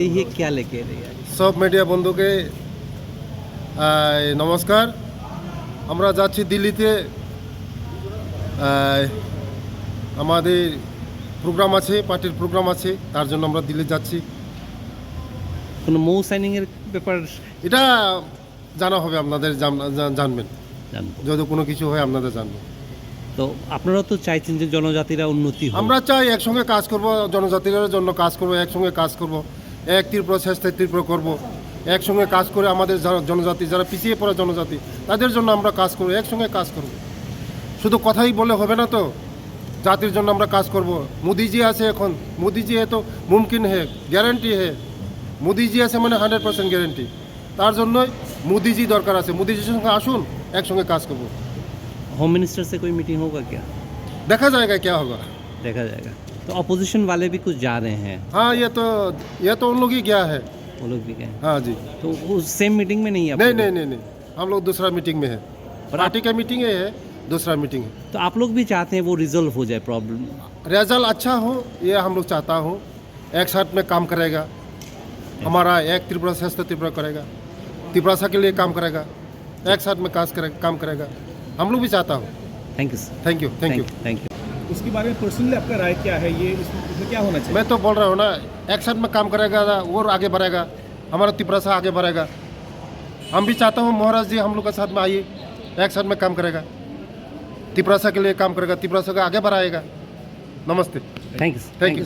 ये क्या लेके रही है? সব মিডিয়া বন্ধুকে নমস্কার। আমরা যাচ্ছি দিল্লিতে, আমাদের প্রোগ্রাম আছে, পার্টির প্রোগ্রাম আছে, তার জন্য আমরা দিল্লি যাচ্ছি। কোনো মৌ সাইনিং এর ব্যাপার এটা জানা হবে, আপনাদের জানবেন, জানবো। যদি কোনো কিছু হয় আপনাদের জানবেন। তো আপনারা তো চাইছেন যে জনজাতিরা উন্নতি হোক। আমরা চাই একসঙ্গে কাজ করব, জনজাতির জন্য কাজ করব, একসঙ্গে কাজ করব, এক তীব্র চেষ্টায় তীব্র করব, একসঙ্গে কাজ করে আমাদের যারা জনজাতি, যারা পিছিয়ে পড়া জনজাতি, তাদের জন্য আমরা কাজ করব, একসঙ্গে কাজ করব। শুধু কথাই বলে হবে না, তো জাতির জন্য আমরা কাজ করব। মোদিজি আছে এখন, মোদিজি এ তো মুমকিন হে, গ্যারান্টি হে। মোদিজি আছে মানে 100% গ্যারান্টি। তার জন্যই মোদিজি দরকার আছে। মোদিজির সঙ্গে আসুন, একসঙ্গে কাজ করব। होम मिनिस्टर से कोई मीटिंग होगा क्या? দেখা जाएगा क्या होगा। देखा जाएगा। तो अपोजिशन वाले भी कुछ जा रहे हैं, हाँ, ये तो उन लोग ही गया है। वो लोग भी गए। हाँ जी। तो उस सेम मीटिंग में नहीं है आप नहीं लोग? नहीं नहीं नहीं, हम लोग दूसरा मीटिंग में है। और पार्टी का मीटिंग है, दूसरा मीटिंग है। तो आप लोग भी चाहते हैं वो रिजॉल्व हो जाए प्रॉब्लम? रिजल्ट अच्छा हो, ये हम लोग चाहता हूँ। एक साथ में काम करेगा, हमारा एक त्रिपुरा श्रेष्ठ त्रिपुरा करेगा, त्रिपुरा के लिए काम करेगा, एक साथ में काम करेगा। हम लोग भी चाहता हूँ। Thank you sir. Thank you, thank you. Thank you. उसके बारे में पर्सनली आपका राय क्या है? ये इसमें क्या होना चाहिए? मैं तो बोल रहा हूँ ना, एक साथ में काम करेगा और आगे बढ़ेगा, हमारा त्रिपुरा से आगे बढ़ेगा। हम भी चाहता हूँ महाराज जी हम लोग के साथ में आइए, एक साथ में काम करेगा, त्रिपुरा के लिए काम करेगा, त्रिपुरा को आगे बढ़ाएगा। नमस्ते, थैंक यू। Thank you.